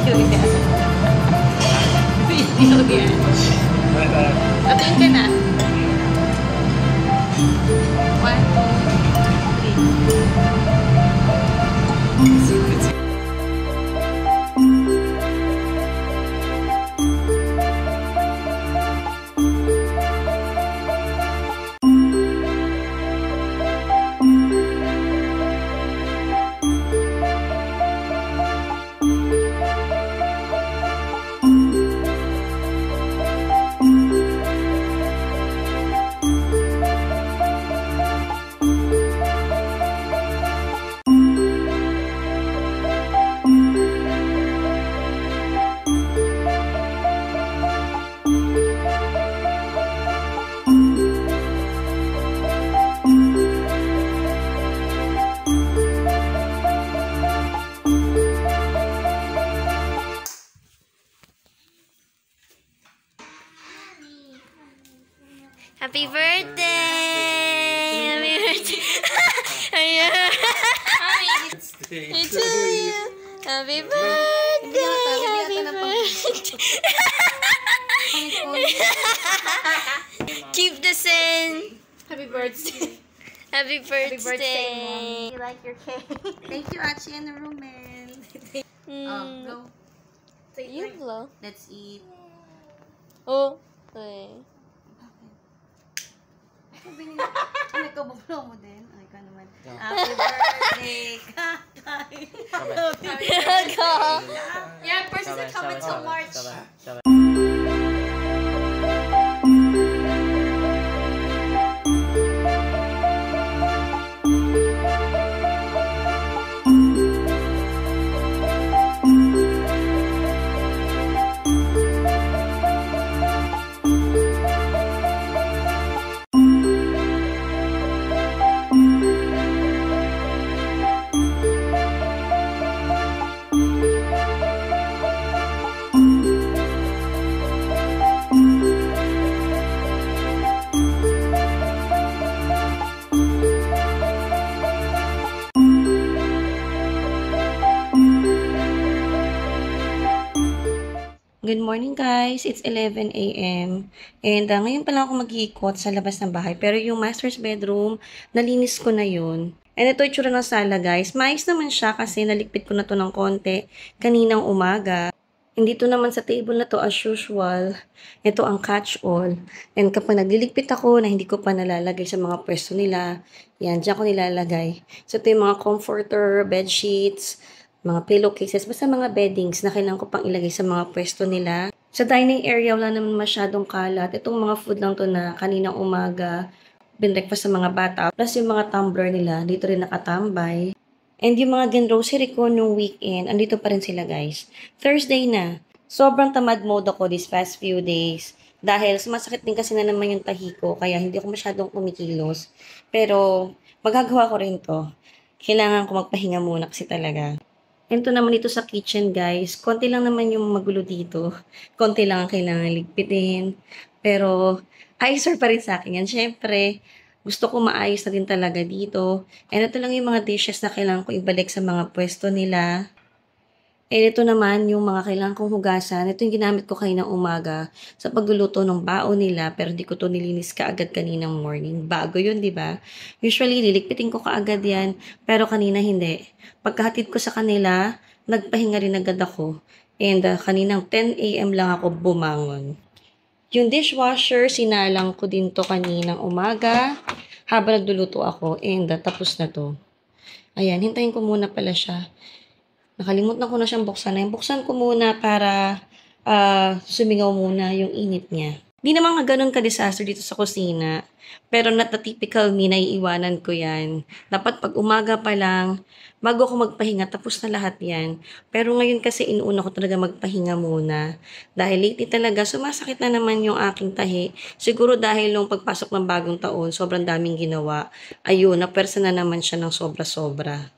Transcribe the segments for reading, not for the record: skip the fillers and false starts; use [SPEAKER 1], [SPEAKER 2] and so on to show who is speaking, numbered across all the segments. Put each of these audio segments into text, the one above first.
[SPEAKER 1] Video yan. Atin ka na. 1, 2, 3.
[SPEAKER 2] Happy birthday! Happy birthday! Ayan! Happy to you! Happy birthday! Happy birthday! Keep the same!
[SPEAKER 1] Happy birthday.
[SPEAKER 2] Happy birthday!
[SPEAKER 1] Happy birthday, Mom. You like your cake? Thank you, Achi and Rumen. Blow.
[SPEAKER 2] You blow.
[SPEAKER 1] Let's eat.
[SPEAKER 2] Oh, okay.
[SPEAKER 1] Ano ikaw, bublow mo din? Ano ikaw naman? Happy birthday, Kakay! Yeah, first is coming till March. Good morning guys! It's 11 a.m. And ngayon pa lang ako mag-iikot sa labas ng bahay. Pero yung master's bedroom, nalinis ko na yun. And ito yung tsura ng sala guys. Maayos naman siya kasi nalikpit ko na to ng konti kaninang umaga. And dito naman sa table na to as usual, ito ang catch-all. And kapag nagliligpit ako na hindi ko pa nalalagay sa mga pwesto nila, yan, dyan ko nilalagay. So ito yung mga comforter, bed sheets, mga pillowcases, basta mga beddings na kailangan ko pang ilagay sa mga pwesto nila. Sa dining area, wala naman masyadong kalat. Itong mga food lang to na kaninang umaga, binreakfast sa mga bata. Plus yung mga tumbler nila, dito rin nakatambay. And yung mga grocery ko nung weekend, andito pa rin sila guys. Thursday na. Sobrang tamad mode ako these past few days. Dahil sumasakit din kasi na naman yung tahi ko, kaya hindi ako masyadong kumikilos. Pero magagawa ko rin to. Kailangan ko magpahinga muna kasi talaga. Ito naman dito sa kitchen, guys. Konti lang naman yung magulo dito. Konti lang ang kailangan ligpitin. Pero, ayos pa rin sa akin yan. Siyempre, gusto ko maayos na din talaga dito. And ito lang yung mga dishes na kailangan ko ibalik sa mga pwesto nila. And ito naman yung mga kailangan kong hugasan. Ito yung ginamit ko kaninang umaga sa pagluluto ng baon nila. Pero di ko to nilinis kaagad kaninang morning. Bago yun, di ba? Usually, lilikpitin ko kaagad yan. Pero kanina hindi. Pagkahatid ko sa kanila, nagpahinga rin agad ako. And kaninang 10 a.m. lang ako bumangon. Yung dishwasher, sinalang ko din to kaninang umaga habang nagluluto ako. And tapos na to. Ayan, hintayin ko muna pala siya. Nakalimutan ko na siyang buksan. Buksan ko muna para sumingaw muna yung init niya. Di naman nga ganun ka-disaster dito sa kusina. Pero not the typical me, naiiwanan ko yan. Dapat pag umaga pa lang, bago ako magpahinga, tapos na lahat yan. Pero ngayon kasi inuuna ko talaga magpahinga muna. Dahil lately talaga, sumasakit na naman yung aking tahi. Siguro dahil nung pagpasok ng bagong taon, sobrang daming ginawa. Ayun, napersa na naman siya ng sobra-sobra.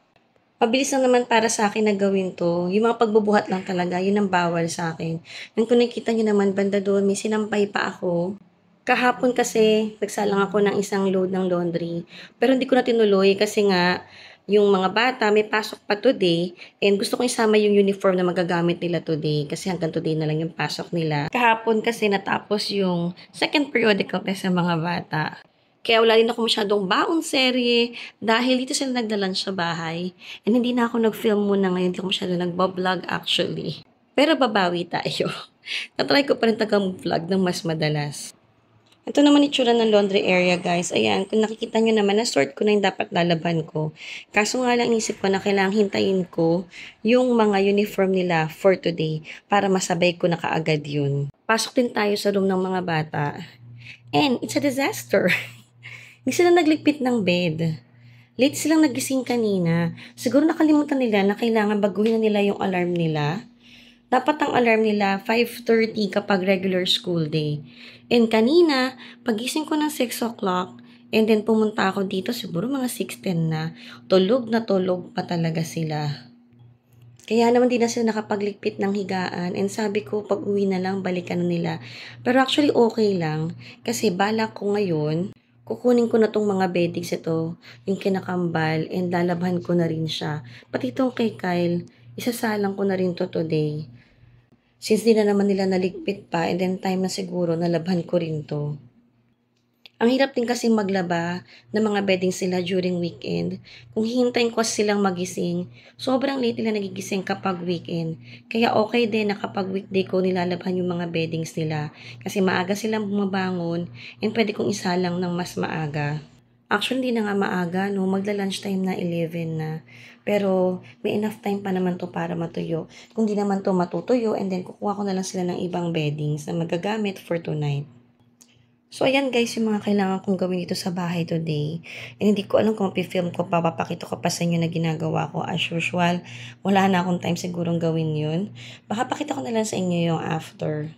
[SPEAKER 1] Mabilis lang naman para sa akin na gawin to. Yung mga pagbubuhat lang talaga, yun ang bawal sa akin. Nung kung nakita nyo naman, banda doon, may sinampay pa ako. Kahapon kasi, nagsalang ako ng isang load ng laundry. Pero hindi ko na tinuloy kasi nga, yung mga bata may pasok pa today and gusto kong isama yung uniform na magagamit nila today kasi hanggang today na lang yung pasok nila. Kahapon kasi natapos yung second periodical test sa mga bata. Kaya wala rin ako masyadong baon serye dahil dito sila nagda-lunch sa bahay. And hindi na ako nag-film muna ngayon, hindi ako masyadong nag-vlog actually. Pero babawi tayo. Natry ko pa rin taga-vlog ng mas madalas. Ito naman itsura ng laundry area, guys. Ayan, kung nakikita nyo naman, na-sort ko na yung dapat lalaban ko. Kaso nga lang isip ko na kailangang hintayin ko yung mga uniform nila for today para masabay ko na kaagad yun. Pasok din tayo sa room ng mga bata. And it's a disaster. Hindi sila nagligpit ng bed. Late silang nagising kanina. Siguro nakalimutan nila na kailangan baguhin na nila yung alarm nila. Dapat ang alarm nila 5:30 kapag regular school day. And kanina, pagising ko ng 6 o'clock, and then pumunta ako dito, siguro mga 6:10 na tulog pa talaga sila. Kaya naman di na sila nakapagligpit ng higaan, and sabi ko pag uwi na lang, balikan na nila. Pero actually okay lang, kasi balak ko ngayon, kukunin ko na tong mga beddings ito, yung kinakambal, and lalabhan ko na rin siya. Pati itong kay Kyle, isasalang ko na rin to today. Since di na naman nila naligpit pa, and then time na siguro, nalabhan ko rin to. Ang hirap din kasi maglaba ng mga bedding sila during weekend. Kung hihintayin ko silang magising, sobrang late nila nagigising kapag weekend. Kaya okay din na kapag weekday ko nilalabhan yung mga beddings nila. Kasi maaga silang bumabangon, and pwede kong isalang ng mas maaga. Actually, hindi na nga maaga, no? Magla-lunch time na 11 na. Pero, may enough time pa naman to para matuyo. Kung di naman to matutuyo, and then kukuha ko na lang sila ng ibang beddings na magagamit for tonight. So, ayan guys, yung mga kailangan kong gawin dito sa bahay today. And hindi ko alam kung mapifilm ko pa, papakita ko pa sa inyo na ginagawa ko. As usual, wala na akong time sigurong gawin yun. Baka pakita ko na lang sa inyo yung after.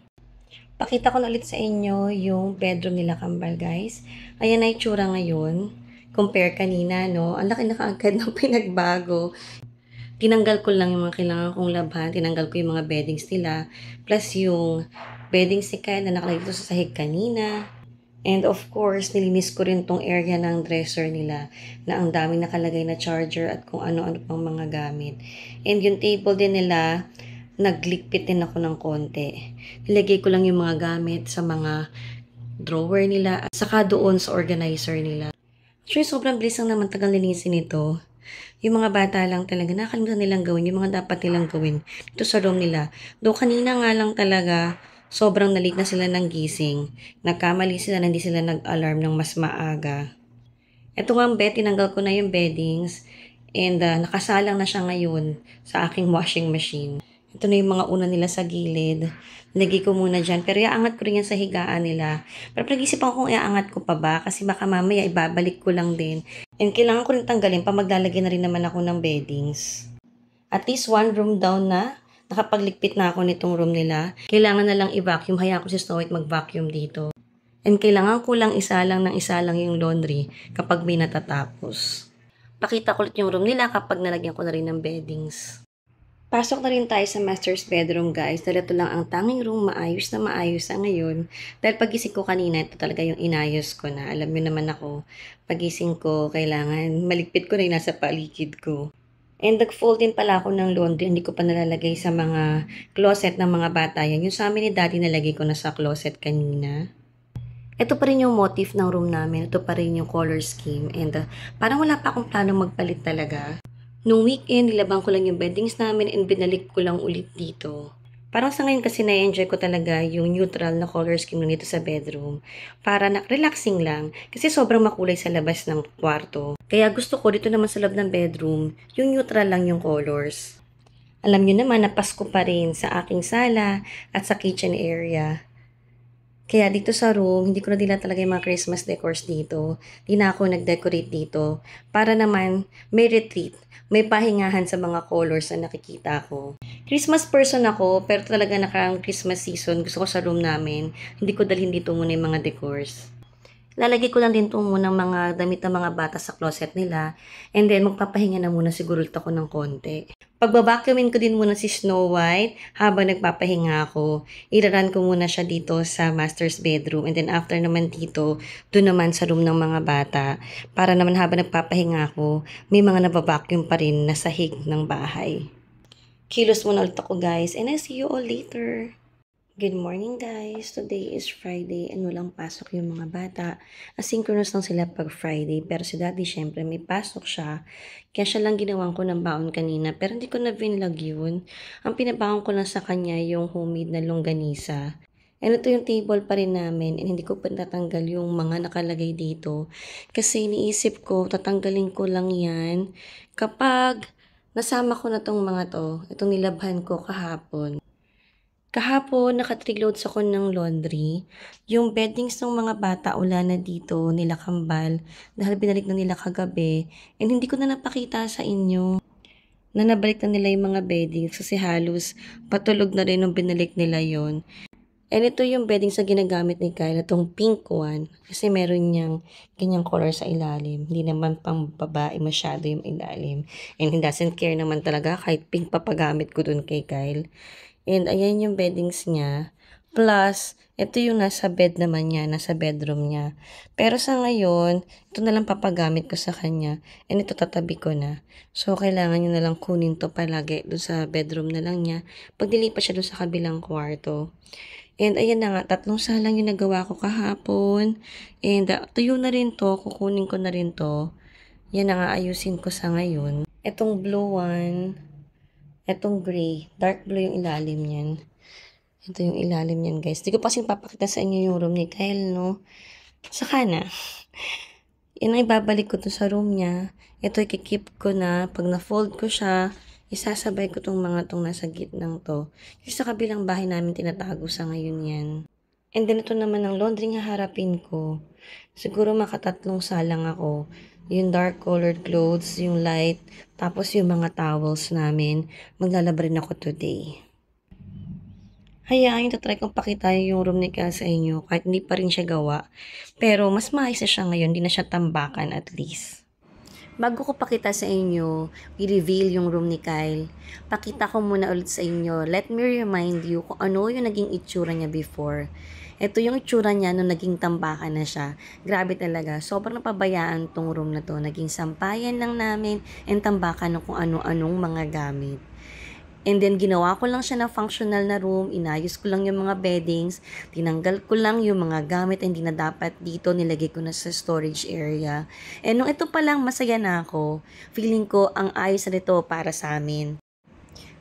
[SPEAKER 1] Pakita ko na ulit sa inyo yung bedroom nila kambal, guys. Ayan na itsura ngayon. Compare kanina, no? Ang laki na kaagad ng pinagbago. Tinanggal ko lang yung mga kailangan kong labhan. Tinanggal ko yung mga beddings nila. Plus yung beddings ni Kyle na nakalagay dito sa sahig kanina. And of course, nilinis ko rin tong area ng dresser nila na ang daming nakalagay na charger at kung ano-ano pang mga gamit. And yung table din nila, naglikpit din ako ng konti. Nilagay ko lang yung mga gamit sa mga drawer nila at saka doon sa organizer nila. Actually, sobrang bilis lang naman tagal linisin ito. Yung mga bata lang talaga, nakalimutan nilang gawin yung mga dapat nilang gawin dito sa room nila. Though kanina nga lang talaga, sobrang nalit na sila ng gising. Nagkamali sila na hindi sila nag-alarm ng mas maaga. Ito nga ang bed, tinanggal ko na yung beddings and nakasalang na siya ngayon sa aking washing machine. Ito na yung mga una nila sa gilid. Lagay ko muna dyan. Pero iaangat ko rin yan sa higaan nila. Pero pag-isipan ko kung iaangat ko pa ba. Kasi baka mamaya ibabalik ko lang din. And kailangan ko rin tanggalin pa maglalagay na rin naman ako ng beddings. At least one room down na. Nakapagligpit na ako nitong room nila. Kailangan na lang i-vacuum. Hayaan ko si Snow White mag-vacuum dito. And kailangan ko lang isa lang yung laundry kapag may natatapos. Pakita ko ulit yung room nila kapag nalagyan ko na rin ng beddings. Pasok na rin tayo sa master's bedroom, guys. Dahil ito lang ang tanging room maayos sa ngayon. Dahil pagising ko kanina, ito talaga yung inayos ko na. Alam niyo naman ako, pagising ko, kailangan maligpit ko na yung nasa paligid ko. And nag-fold din pala ako ng laundry. Hindi ko pa nalalagay sa mga closet ng mga bata yan. Yung sa amin ni daddy nalagay ko na sa closet kanina. Ito pa rin yung motif ng room namin. Ito pa rin yung color scheme. And parang wala pa akong planong magpalit talaga. Nung weekend, nilabang ko lang yung beddings namin and binalik ko lang ulit dito. Parang sa ngayon kasi na-enjoy ko talaga yung neutral na color scheme nito sa bedroom. Para relaxing lang kasi sobrang makulay sa labas ng kwarto. Kaya gusto ko dito naman sa loob ng bedroom, yung neutral lang yung colors. Alam nyo naman na Pasko pa rin sa aking sala at sa kitchen area. Kaya dito sa room, hindi ko na dila talaga yung mga Christmas decors dito. Di na ako nag-decorate dito. Para naman may retreat, may pahingahan sa mga colors na nakikita ko. Christmas person ako, pero talaga nakarang Christmas season, gusto ko sa room namin. Hindi ko dalhin dito muna yung mga decors. Lalagay ko lang din itong munang mga damit ng mga bata sa closet nila. And then, magpapahinga na muna siguro ulit ako ng konti. Pagbabacuumin ko din muna si Snow White habang nagpapahinga ako. Iraran ko muna siya dito sa master's bedroom. And then, after naman dito, doon naman sa room ng mga bata. Para naman habang nagpapahinga ako, may mga nababacuum pa rin na sahig ng bahay. Kilos muna ulit ako guys. And I see you all later. Good morning guys! Today is Friday and walang pasok yung mga bata. Asynchronous lang sila pag Friday pero si daddy syempre may pasok siya. Kaya siya lang ginawan ko ng baon kanina pero hindi ko na vinlog yun. Ang pinabaon ko lang sa kanya yung homemade na longganisa. And ito yung table pa rin namin and hindi ko pa natatanggal yung mga nakalagay dito. Kasi iniisip ko tatanggalin ko lang yan kapag nasama ko na tong mga to. Itong nilabhan ko kahapon. Kahapon, naka-3 loads ako ng laundry. Yung beddings ng mga bata, ula na dito, nila kambal, dahil binalik na nila kagabi. And hindi ko na napakita sa inyo na nabalik na nila yung mga beddings kasi halos patulog na rin nung binalik nila yon. And ito yung beddings na ginagamit ni Kyle, itong pink one. Kasi meron niyang ganyang color sa ilalim. Hindi naman pang babae masyado yung ilalim. And he doesn't care naman talaga kahit pink pa pagamit ko dun kay Kyle. And ayan yung beddings niya. Plus, ito yung nasa bed naman niya, nasa bedroom niya. Pero sa ngayon, ito na lang papagamit ko sa kanya. And ito tatabi ko na. So, kailangan niya na lang kunin to palagi doon sa bedroom na lang niya. Pag dilipat siya doon sa kabilang kwarto. And ayan na nga, 3 salang yung nagawa ko kahapon. And tuyo na rin to, kukunin ko na rin to. Yan na nga, ayusin ko sa ngayon. Itong blue one. Etong gray, dark blue yung ilalim niyan. Ito yung ilalim niyan, guys. Di ko pa papakita sa inyo yung room ni Kyle, no? Saka na. Yan ang ibabalik ko to sa room niya. Ito ikikip ko na. Pag na-fold ko siya, isasabay ko tong mga tong nasa gitnang to. Kasi sa kabilang bahay namin tinatago sa ngayon yan. And then ito naman ang laundry nga harapin ko. Siguro makatatlong salang ako. Yung dark colored clothes, yung light, tapos yung mga towels namin. Maglalaba rin ako today. Hayaan yung tatry kong pakita yung room ni Kyle sa inyo kahit hindi pa rin siya gawa. Pero mas maayos na siya ngayon, hindi na siya tambakan at least. Bago ko pakita sa inyo, i-reveal yung room ni Kyle, pakita ko muna ulit sa inyo. Let me remind you kung ano yung naging itsura niya before. Ito yung itsura niya nung naging tambakan na siya. Grabe talaga. Sobrang napabayaan tong room na to. Naging sampayan lang namin and tambakan ng kung ano-anong mga gamit. And then, ginawa ko lang siya na functional na room. Inayos ko lang yung mga beddings. Tinanggal ko lang yung mga gamit hindi na dapat dito. Nilagay ko na sa storage area. And nung ito pa lang, masaya na ako. Feeling ko, ang ayos na nito para sa amin.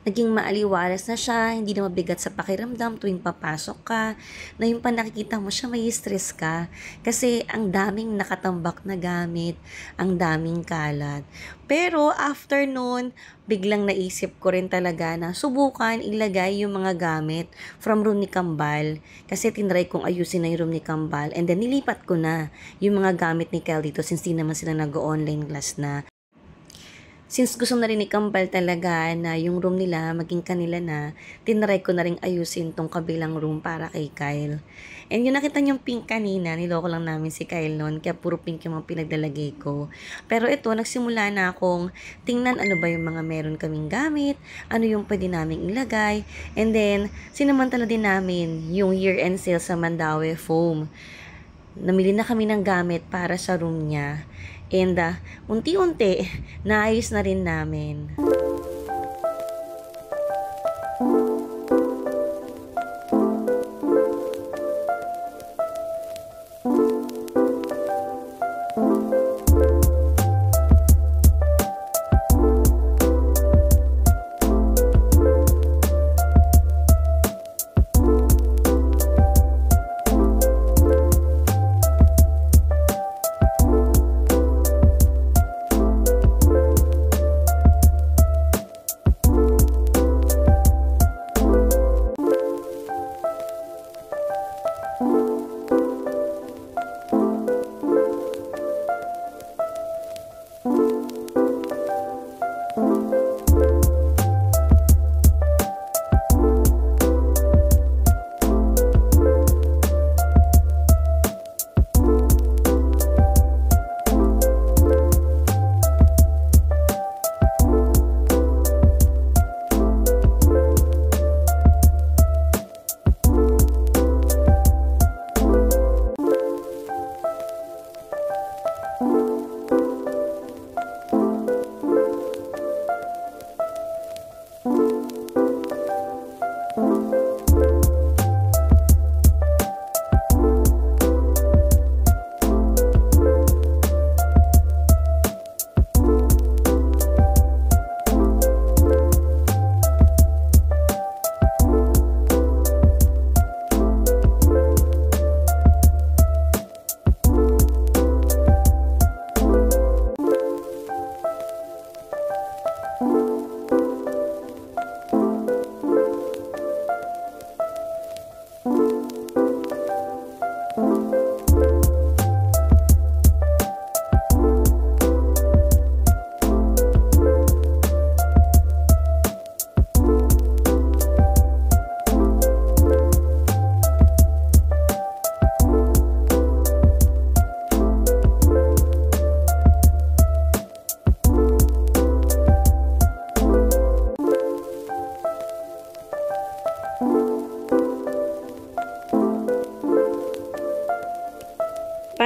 [SPEAKER 1] Naging maaliwalas na siya, hindi na mabigat sa pakiramdam tuwing papasok ka, na yung pa nakikita mo siya may stress ka, kasi ang daming nakatambak na gamit, ang daming kalat. Pero after noon, biglang naisip ko rin talaga na subukan ilagay yung mga gamit from room ni Kambal, kasi tinry kong ayusin na yung room ni Kambal, and then nilipat ko na yung mga gamit ni Kel dito since di naman sila nag-online class na. Since gusto na rin ni Kambal talaga na yung room nila maging kanila na, tinry ko na rin ayusin tong kabilang room para kay Kyle. And yung nakita niyong pink kanina, niloko lang namin si Kyle noon, kaya puro pink yung mga pinaglalagay ko. Pero ito, nagsimula na akong tingnan ano ba yung mga meron kaming gamit, ano yung pwede naming ilagay, and then sinamantala din namin yung year-end sale sa Mandaue Foam. Namili na kami ng gamit para sa room niya. And unti-unti, naayos na rin namin.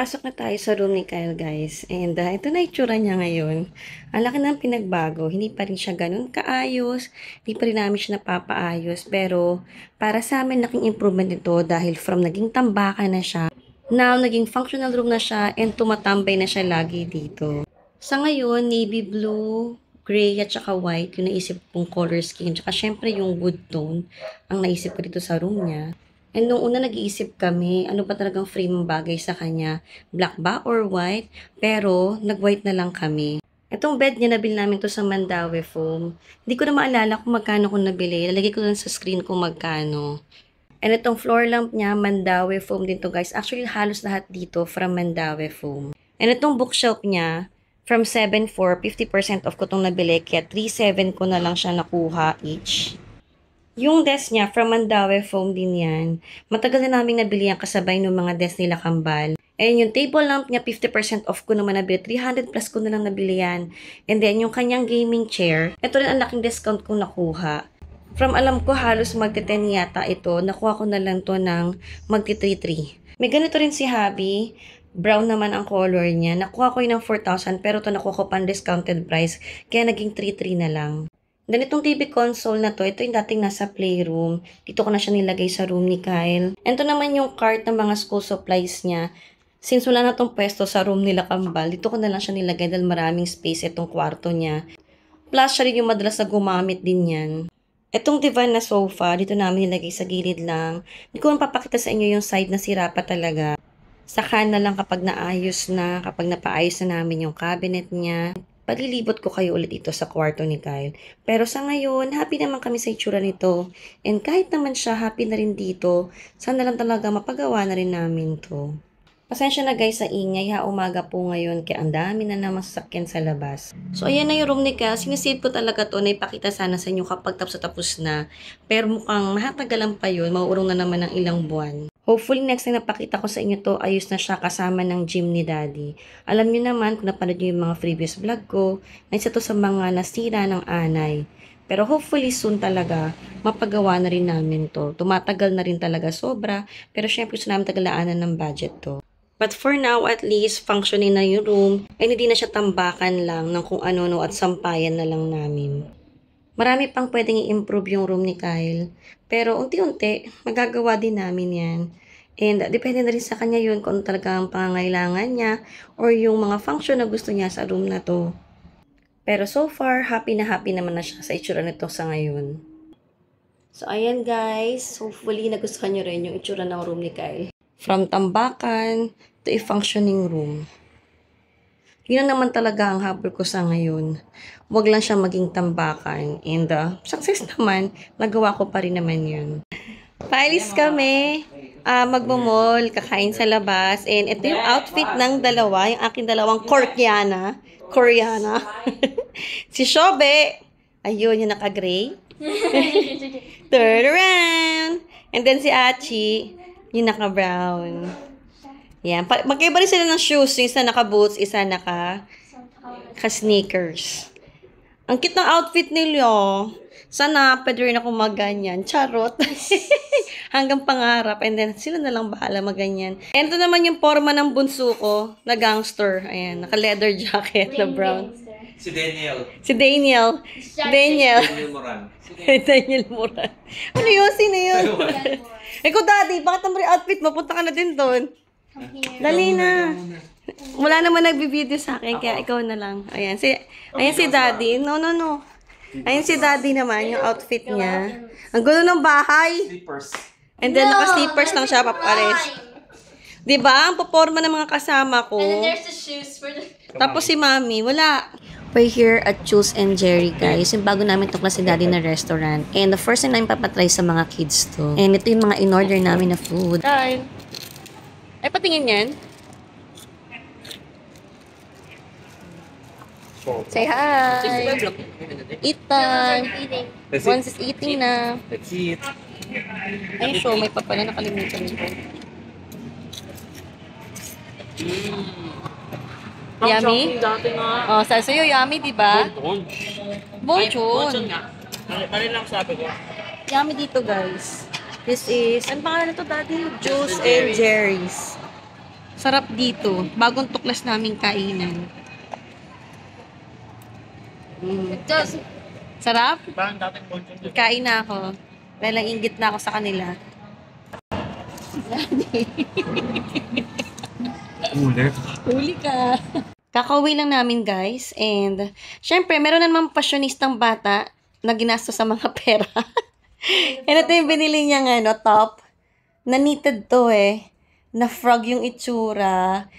[SPEAKER 1] Pasok na tayo sa room ni Kyle, guys. And ito na itsura niya ngayon. Ang laki ng pinagbago. Hindi pa rin siya ganun kaayos. Hindi pa rin namin siya napapaayos. Pero para sa amin, laking improvement ito dahil from naging tambakan na siya, now naging functional room na siya and tumatambay na siya lagi dito. Sa ngayon, navy blue, gray at saka white, yung naisip kong color scheme. Tsaka syempre yung wood tone ang naisip ko dito sa room niya. And nung una nag-iisip kami, ano ba talagang frame ang bagay sa kanya? Black ba or white? Pero nag-white na lang kami. Itong bed niya, nabili namin to sa Mandawi Foam. Hindi ko na maalala kung magkano ko nabili. Lalagay ko lang sa screen kung magkano. And itong floor lamp niya, Mandawi Foam din to, guys. Actually, halos lahat dito from Mandawi Foam. And itong bookshelf niya, from 7.4, 50% off ko itong nabili. Kaya 3.7 ko na lang siya nakuha each. Yung desk niya, from Mandawi Foam din yan. Matagal na namin nabili yan kasabay ng mga desk nila Kambal. And yung table lamp niya, 50% off ko naman nabili. 300 plus ko na lang nabili yan. And then, yung kanyang gaming chair, ito rin ang laking discount kong nakuha. From alam ko, halos magti-10 yata ito. Nakuha ko na lang to ng magti-3.3. May ganito rin si Habi. Brown naman ang color niya. Nakuha ko yun ng 4,000 pero ito nakuha ko pang discounted price. Kaya naging 3.3 na lang. Then itong TV console na to, ito yung dating nasa playroom. Dito ko na siya nilagay sa room ni Kyle. And ito naman yung cart ng mga school supplies niya. Since wala na tong pwesto sa room nila Kambal, dito ko na lang siya nilagay dahil maraming space itong kwarto niya. Plus, siya rin yung madalas na gumamit din yan. Itong divan na sofa, dito namin nilagay sa gilid lang. Hindi ko mapapakita sa inyo yung side na sira pa talaga. Saka na lang kapag naayos na, kapag napaayos na namin yung cabinet niya. Palilibot ko kayo ulit ito sa kwarto ni Kyle. Pero sa ngayon, happy naman kami sa itsura nito. And kahit naman siya, happy na rin dito. Sana lang talaga mapagawa na rin namin to. Pasensya na guys sa ingay ha, umaga po ngayon kaya ang dami na namang sasakyan sa labas. So ayan na yung room ni Kyle. Sinisave ko talaga to na ipakita sana sa inyo kapag tapos na. Pero mukhang mahatagalan pa yun, mauurong na naman ng ilang buwan. Hopefully next time napakita ko sa inyo to, ayos na siya kasama ng gym ni Daddy. Alam niyo naman kung napanood niyo yung mga previous vlog ko, na isa to sa mga nasira ng anay. Pero hopefully soon talaga, mapagawa na rin namin to. Tumatagal na rin talaga sobra, pero syempre gusto namin tagalaanan ng budget to. But for now, at least, functioning na yung room, ay hindi na siya tambakan lang ng kung ano-ano at sampayan na lang namin. Marami pang pwedeng i-improve yung room ni Kyle. Pero unti-unti, magagawa din namin yan. And depende na rin sa kanya yun kung ano talaga ang pangangailangan niya or yung mga function na gusto niya sa room na to. Pero so far, happy naman na siya sa itsura nito sa ngayon. So ayan guys, hopefully nagustuhan nyo rin yung itsura ng room ni Kyle. From tambakan to a functioning room. Yun naman talaga ang habol ko sa ngayon. Huwag lang siya maging tambakan. And success naman, nagawa ko pa rin naman yun. Paalis kami. Magmamall, kakain sa labas. And ito yung outfit ng dalawa. Yung aking dalawang Koreana. Si Shobe. Ayun, yung naka-gray. Turn around. And then si Achi, yung naka-brown. Yan. Magkaiba rin sila ng shoes. Yung isa naka-boots, isa naka-sneakers. Ang cute ng outfit nila. Sana pwede rin ako magganyan. Charot. Hanggang pangarap. And then, sila na lang bahala maganyan. And ito naman yung forma ng bunso ko na gangster. Ayan. Naka-leather jacket na brown.
[SPEAKER 3] Si Daniel.
[SPEAKER 1] Daniel
[SPEAKER 3] Moran.
[SPEAKER 1] Daniel Moran. Ano yun? Sino yun? Ikaw, Daddy, bakit ang outfit mo? Punta ka na din doon. Dali na. Wala naman nagbibideo sa akin, kaya ikaw na lang. Ayan si Daddy. No. Ayan si Daddy naman, yung outfit niya. Ang gulo ng bahay.
[SPEAKER 3] Slippers.
[SPEAKER 1] And then, naka-slippers lang siya, papares. Diba? Ang paporma ng mga kasama ko.
[SPEAKER 2] And then there's the shoes for the...
[SPEAKER 1] Tapos si Mami, wala. We're here at Jules and Jerry, guys. Yung bago namin tukla si Daddy na restaurant. And the first time namin papatry sa mga kids to. And ito yung mga in-order namin na food. Kain. Ay, patingin yan. Say hi. Eat time. Once is eating na.
[SPEAKER 3] Let's eat.
[SPEAKER 1] Ay, show. May pa pala nakalimutan ko. Yummy? Oh, sa'yo yummy, di ba? Bonchon.
[SPEAKER 3] Ano lang sabi ko?
[SPEAKER 1] Yummy dito, guys. This is, ang pangalan nito, Daddy? Jules and Jerry's. Sarap dito. Bagong tuklas naming kainan.
[SPEAKER 2] Just,
[SPEAKER 1] Sarap?
[SPEAKER 3] Parang dating bonchon dito.
[SPEAKER 1] Kain na ako. Dahil lang inggit na ako sa kanila. Huli ka. Kakauwi lang namin, guys. And, syempre, meron na naman pasyonistang bata na ginastos sa mga pera. And ito yung binili niyang top. Na knitted to Na frog yung itsura.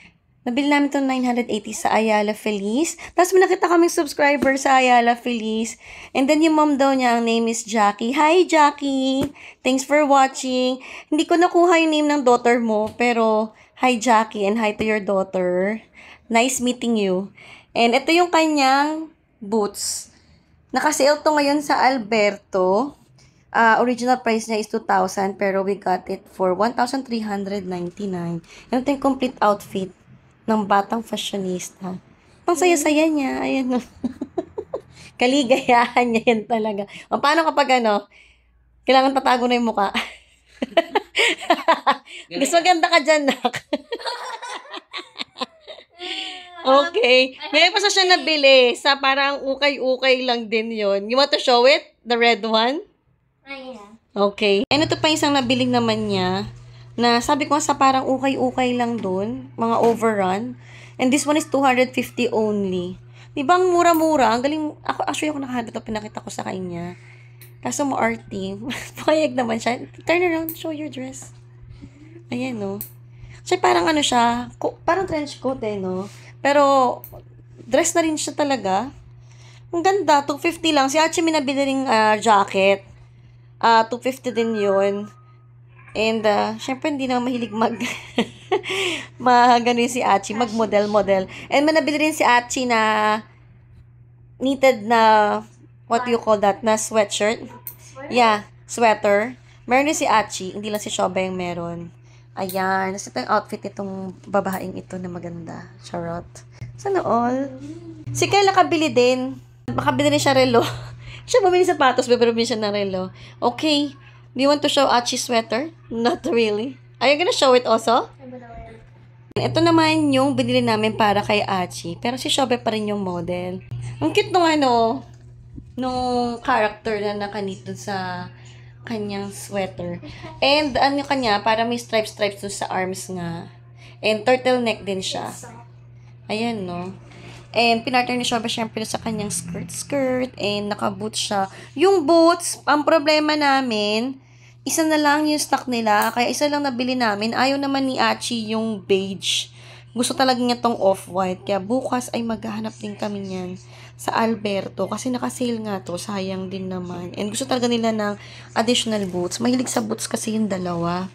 [SPEAKER 1] Nabili namin ito 980 sa Ayala Feliz. Tapos may nakita kaming subscriber sa Ayala Feliz. And then yung mom daw niya, ang name is Jackie. Hi, Jackie! Thanks for watching. Hindi ko nakuha yung name ng daughter mo, pero hi, Jackie, and hi to your daughter. Nice meeting you. And ito yung kanyang boots. Naka-sale to ngayon sa Alberto. Original price niya is 2,000, pero we got it for 1,399. Ito yung complete outfit ng batang fashionista. Pang saya-saya niya. Ayan, no. Kaligayahan niya yan talaga. O, paano kapag kailangan tatago na yung mukha? Mas maganda ka dyan, nak. Okay. Ngayon pa siya nabili sa parang ukay-ukay lang din yon. You want to show it? The red one?
[SPEAKER 2] yeah.
[SPEAKER 1] Okay. And ito pa isang nabiling naman niya na sabi ko sa parang ukay-ukay lang dun, mga overrun. And this one is 250 only. Di ba ang mura-mura? Ang galing, actually ako nakahanap ito, pinakita ko sa kanya. Kaso mo arty. Payag naman siya. Turn around, show your dress. Ayan, no. So, parang siya, parang trench coat no. Pero, dress na rin siya talaga. Ang ganda, 250 lang. Si Achi may nabili ring jacket. 250 din yun. And, syempre, hindi na mahilig gano'n si Achi, mag-model-model. And, manabili rin si Achi na knitted na, what do you call that, na sweatshirt? Yeah, sweater. Meron din si Achi, hindi lang si Shoba yung meron. Ayan, ito yung outfit itong babaeng ito na maganda. Charot. Sana all. Si Kyle nakabili din. Makabili rin siya relo. Siya bumili sapatos, pero bumili siya ng relo. Okay. Do you want to show Achi's sweater? Not really. Are you gonna show it also? Ito naman yung binili namin para kay Achi. Pero si Shobe pa rin yung model. Ang cute nung nung character na nakanit dun sa kanyang sweater. And kanya, para may stripes dun sa arms nga. And turtleneck din siya. Ayan, no? And pinartner ni Shobe syempre sa kanyang skirt. And naka-boots siya. Yung boots, ang problema namin, isa na lang yung stock nila. Kaya isa lang nabili namin. Ayaw naman ni Achi yung beige. Gusto talaga niya tong off-white. Kaya bukas ay maghahanap din kami niyan sa Alberto. Kasi naka-sale nga to. Sayang din naman. And gusto talaga nila ng additional boots. Mahilig sa boots kasi yung dalawa.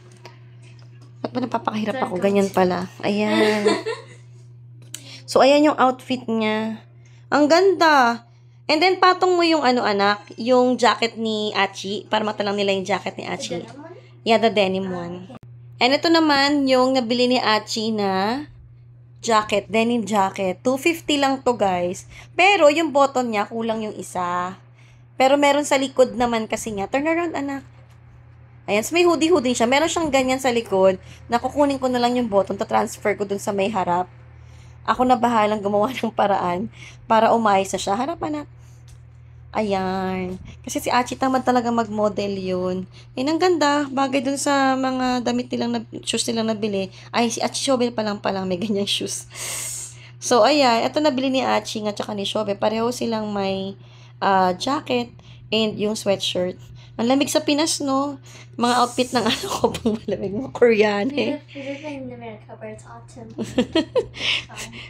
[SPEAKER 1] Ba't ba napapakahirap ako? Ganyan pala. Ayan. So, ayan yung outfit niya. Ang ganda. And then, patong mo yung anak, yung jacket ni Achi, para matalang nila yung jacket ni Achi. Yeah, the denim one. And ito naman, yung nabili ni Achi na jacket, denim jacket. 250 lang to, guys. Pero, yung button niya, kulang yung isa. Pero, meron sa likod naman kasi nga. Turn around, anak. Ayan, so may hoodie-hoodie siya. Meron siyang ganyan sa likod. Nakukunin ko na lang yung button, ta-transfer ko dun sa may harap. Ako na bahalang gumawa ng paraan para umayos na siya. Harap, anak. Ayan. Kasi si Achi tamad talaga mag-model yun. Ang ganda. Bagay dun sa mga damit nilang, shoes nilang nabili. Ay, si Achi Shobe pa lang may ganyang shoes. So, ayan. Ito nabili ni Achi at saka ni Shobe. Pareho silang may jacket and yung sweatshirt. Ang lamig sa Pinas, no? Mga outfit ng ko pang malamig. Mga Korean,
[SPEAKER 2] We live in America where it's autumn.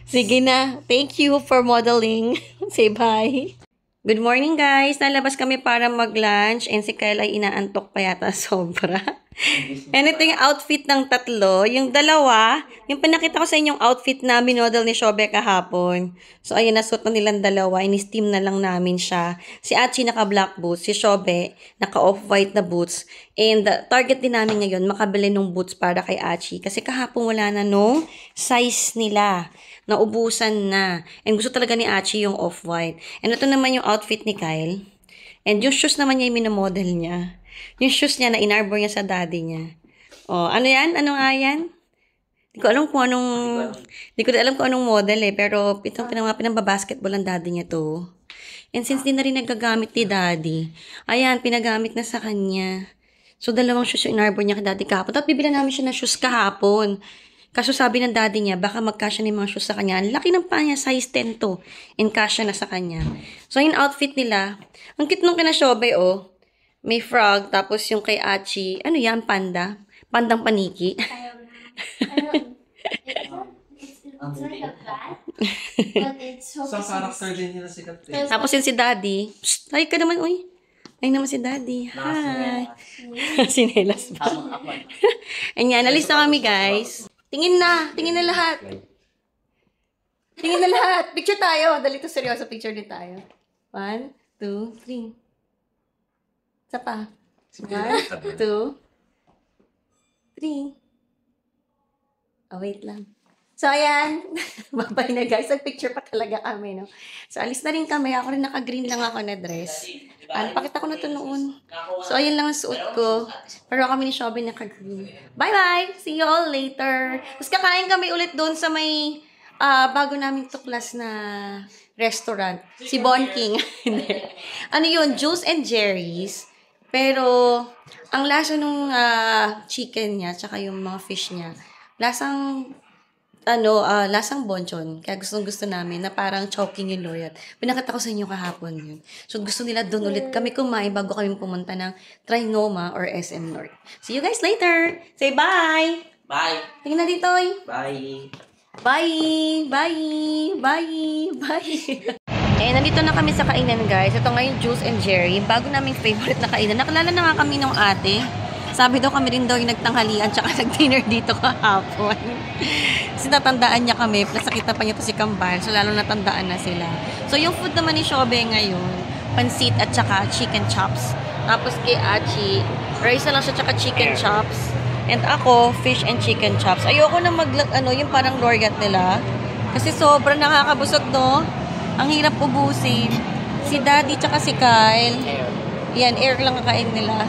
[SPEAKER 1] Sige na. Thank you for modeling. Say bye. Good morning, guys. Nalabas kami para mag-lunch and si Kyle ay inaantok pa yata sobra. And ito yung outfit ng tatlo. Yung dalawa, yung pinakita ko sa inyong outfit na minodel ni Shobe kahapon. So, ayun, nasuot na nilang dalawa. In-steam na lang namin siya. Si Achi naka-black boots. Si Shobe naka-off-white na boots. And target din namin ngayon, makabili ng boots para kay Achi. Kasi kahapon wala na nung size nila. Naubusan na. And gusto talaga ni Achi yung off-white. And ito naman yung outfit ni Kyle. And yung shoes naman niya yung minomodel niya. Yung shoes niya na inarbor niya sa daddy niya. Oh, ano yan? Ano nga yan? Di ko alam kung anong, di ko alam kung anong model eh, pero itong pinambabasketball ang daddy niya to. And since di na rin nagagamit ni daddy, ayan, pinagamit na sa kanya. So, dalawang shoes yung inarbor niya kay daddy kahapon. Tapos bibila namin siya ng shoes kahapon. Kaso sabi ng daddy niya, baka magkasya na yung mga shoes sa kanya. Ang laki ng paa niya, size 10 to. And kasya na sa kanya. So, yung outfit nila, ang cute nung kinasyobe, oh. May frog, tapos yung kay Achi, ano yan, panda? Pandang paniki.
[SPEAKER 2] It's like a bat, but it's so
[SPEAKER 3] Sa character din nila si Captain.
[SPEAKER 1] Tapos yun si daddy. Psst, hi ka naman, uy. Ay naman si daddy. Hi. Sinelas ba? Ayan, alis na kami, guys. Tingin na lahat. Tingin na lahat. Picture tayo. Dali to seryoso, picture din tayo. 1, 2, 3. Isa pa. 1, 2, 3. Oh, wait lang. So, ayan. Babay na, guys. Nag-picture pa talaga kami, no? So, alis na rin kami. Ako rin naka-green lang ako na dress. Pakita ko na to noon. So, ayan lang ang suot ko. Pero kami ni Shobe naka-green. Bye-bye! See you all later. Tapos kakain kami ulit doon sa may bago naming tuklas na restaurant. Si Bon King. Ano yun? Juice and Jerry's. Pero, ang lasa nung chicken niya, tsaka yung mga fish niya, lasang bonchon. Kaya gusto namin na parang choking yung laureate. Pinakita ko sa inyo kahapon yun. So, gusto nila doon ulit kami kumain bago kami pumunta ng Trinoma or SM North. See you guys later! Say bye!
[SPEAKER 3] Bye!
[SPEAKER 1] Tingnan na dito, oy!
[SPEAKER 3] Bye!
[SPEAKER 1] Bye! Bye! Bye! Bye! Eh, nandito na kami sa kainan, guys. Ito ngayon, Juice and Jerry. Bago naming favorite na kainan. Nakilala na nga kami nung ate. Sabi daw kami rin daw yung nagtanghalian tsaka nag-dinner dito kahapon. Kasi natandaan niya kami. Plus nakita pa niya to si Kambal. So, lalo natandaan na sila. So, yung food naman ni Shobe ngayon, pansit at tsaka chicken chops. Tapos kay Achi, rice na lang siya tsaka chicken chops. And ako, fish and chicken chops. Ayoko na yung parang laureate nila. Kasi sobrang nakakabusog, no? Ang hirap ubusin. Si Daddy tsaka si Kyle. Yan, air lang kakain nila.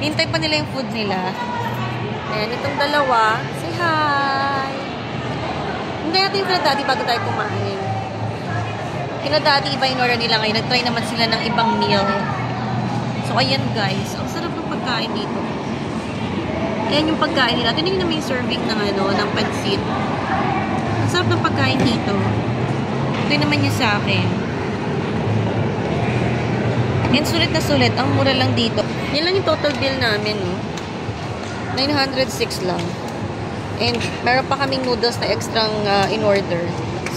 [SPEAKER 1] Hintay pa nila yung food nila. Ayan, itong dalawa. Say hi! Hintay natin yung kina Daddy bago tayo kumain. Kina Daddy, iba yung order nila ngayon. Nag-try naman sila ng ibang meal. So, ayan guys. Ang sarap ng pagkain dito. Ayan yung pagkain nila. Tingnan namin yung serving ng pansit. Ang sarap ng pagkain dito. Ito naman yung sa akin. And sulit na sulit. Ang mura lang dito. Yan lang yung total bill namin, no? 906 lang. And meron pa kaming noodles na extrang in-order.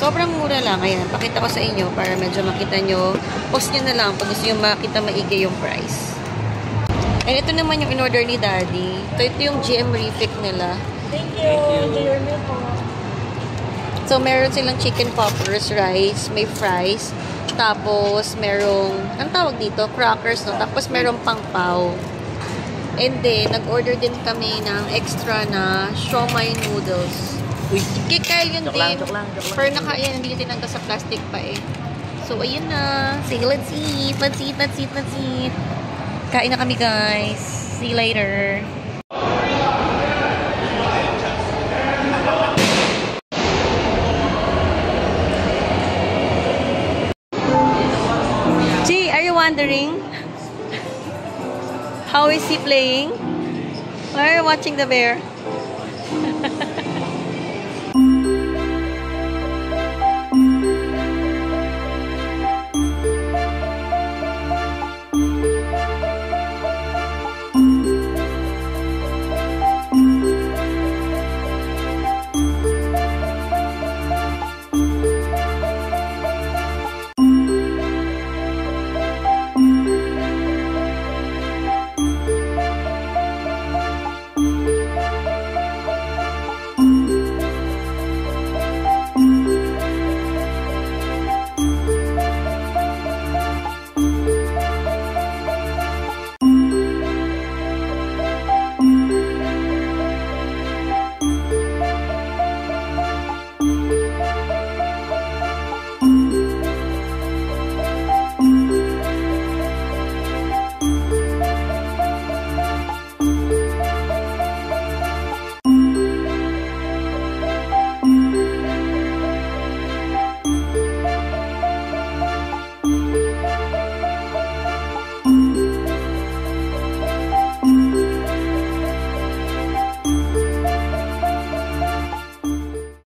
[SPEAKER 1] Sobrang mura lang. Ayan, pakita ko sa inyo para medyo makita nyo. Post nyo na lang pag gusto nyo makita maigi yung price. And ito naman yung in-order ni Daddy. Ito yung GM Refix nila.
[SPEAKER 2] Thank you.
[SPEAKER 1] So, meron silang chicken poppers, rice, may fries. Tapos, merong, anong tawag dito? Crackers, no? Tapos, merong pangpaw. And then, nag-order din kami ng extra na siomai noodles. Uy, kay Kyle yun din.
[SPEAKER 3] Joke lang.
[SPEAKER 1] Pero yan, hindi tinanggal sa plastic pa eh. So, ayun na. Sige, let's eat. Kain na kami, guys. See you later. Wondering how is he playing? We're watching the bear.